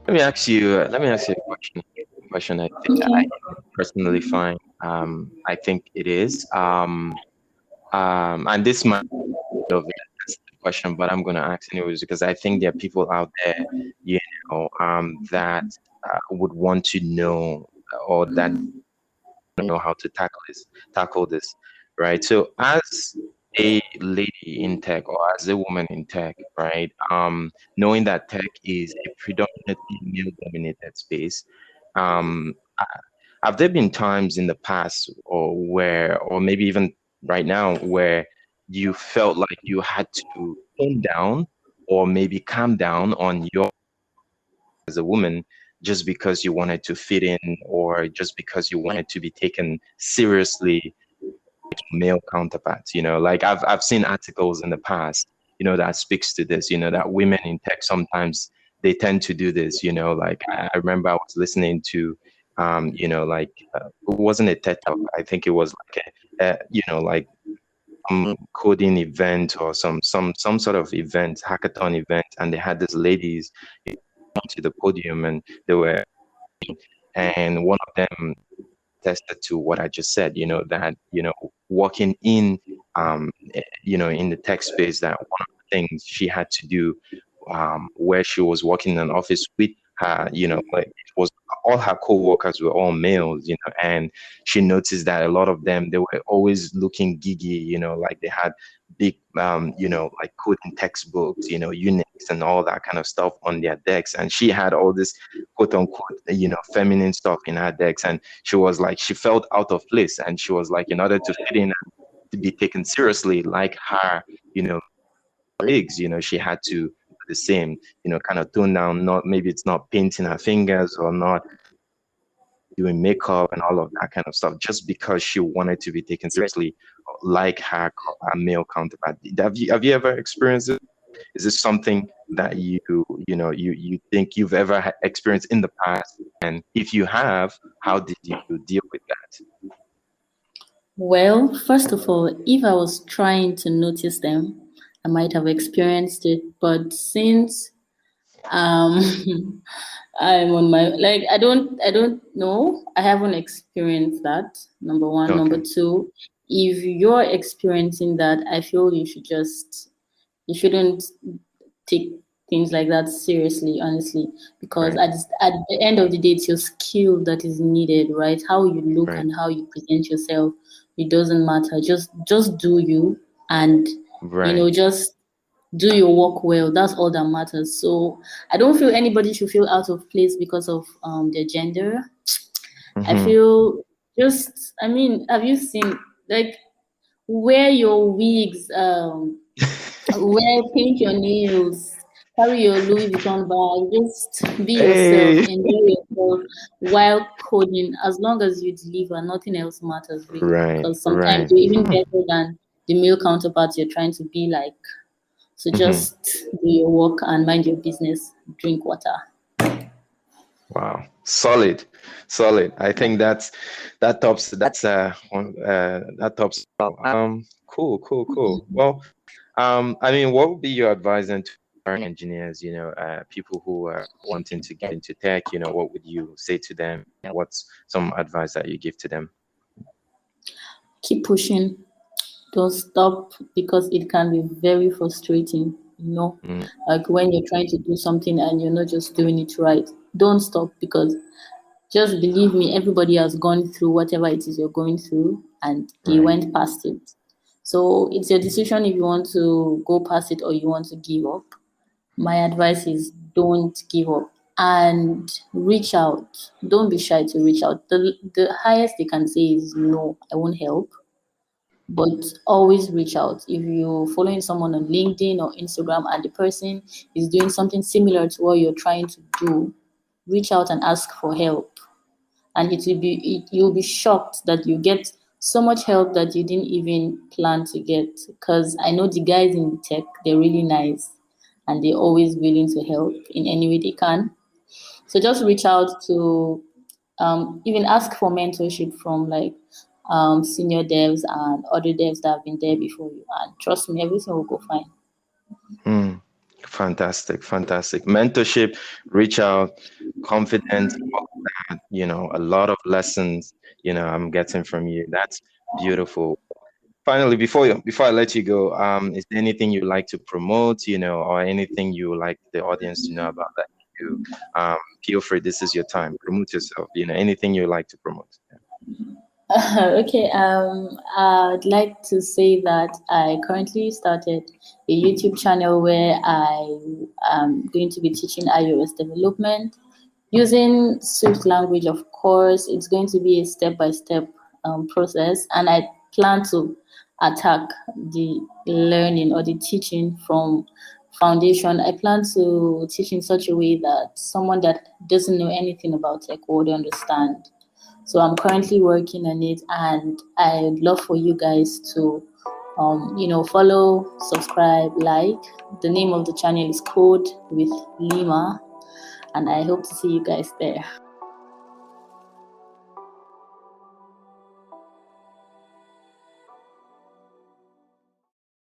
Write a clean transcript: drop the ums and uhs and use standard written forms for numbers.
Let me ask you a question. I Okay. personally find I think it is and this might be of a sensitive question, but I'm gonna ask anyways because I think there are people out there, you that would want to know or that know how to tackle this, right? So as a lady in tech or as a woman in tech, right? Knowing that tech is a predominantly male-dominated space, um, uh, have there been times in the past or maybe even right now, where you felt like you had to tone down or maybe calm down on your as a woman just because you wanted to fit in or just because you wanted to be taken seriously male counterparts, like I've seen articles in the past, that speaks to this, that women in tech sometimes they tend to do this, like I remember I was listening to it wasn't a TED talk. I think it was like like coding event or some sort of event, hackathon event, and they had these ladies to the podium and they were and one of them tested to what I just said, that, working in, in the tech space, that one of the things she had to do, where she was working in an office with her, like it was all her co-workers were all males, and she noticed that a lot of them, they were always looking giggy, like they had big, like coding textbooks, Unix and all that kind of stuff on their decks. And she had all this quote unquote, feminine stuff in her decks. And she was like, she felt out of place. And she was like, in order to fit in and to be taken seriously, like her, colleagues, she had to do the same, kind of tone down, not maybe it's not painting her fingers or not doing makeup and all of that kind of stuff, just because she wanted to be taken seriously, like her male counterpart. Have you ever experienced it? Is this something that you think you've ever experienced in the past? And if you have, how did you deal with that? Well, first of all, if I was trying to notice them, I might have experienced it. But since um I'm on my like I don't know. I haven't experienced that. Number one. Number Okay. two, if you're experiencing that, I feel you shouldn't take things like that seriously, honestly, because Right. at the end of the day, it's your skill that is needed, right? How you look Right. and how you present yourself, it doesn't matter. Just do you, and Right. just do your work well. That's all that matters. So I don't feel anybody should feel out of place because of their gender. I Mm-hmm. feel just, I mean, have you seen, like, wear your wigs, paint your nails, carry your Louis Vuitton bag, just be yourself, Hey. enjoy yourself while coding. As long as you deliver, nothing else matters really. Right. Because sometimes Right. you're even better than the male counterparts you're trying to be like. So Mm-hmm. just do your work and mind your business. Drink water. Wow, solid, solid. I think that tops. Cool, cool, cool. Well, I mean, what would be your advice then to aspiring engineers? People who are wanting to get into tech. What would you say to them? What's some advice that you give to them? Keep pushing. Don't stop because it can be very frustrating, Mm, like when you're trying to do something and you're not just doing it right. Don't stop because just believe me, everybody has gone through whatever it is you're going through and they right. went past it. So it's your decision if you want to go past it or you want to give up. My advice is don't give up and reach out. Don't be shy to reach out. The highest they can say is no, I won't help, but always reach out. If you're following someone on LinkedIn or Instagram and the person is doing something similar to what you're trying to do, reach out and ask for help. And you'll be shocked that you get so much help that you didn't even plan to get. Because I know the guys in the tech, they're really nice and they're always willing to help in any way they can. So just reach out to even ask for mentorship from like senior devs and other devs that have been there before you. And trust me, everything will go fine. Mm. Fantastic, fantastic. Mentorship, reach out, confidence, a lot of lessons, I'm getting from you. That's beautiful. Finally, before I let you go, is there anything you like to promote, or anything you would like the audience to know about that you do? Feel free, this is your time. Promote yourself, anything you like to promote. Okay, I'd like to say that I currently started a YouTube channel where I am going to be teaching iOS development using Swift language. Of course, it's going to be a step-by-step process, and I plan to attack the learning or the teaching from foundation. I plan to teach in such a way that someone that doesn't know anything about tech would understand. So I'm currently working on it, and I'd love for you guys to, follow, subscribe, like. The name of the channel is Code with Lima, and I hope to see you guys there.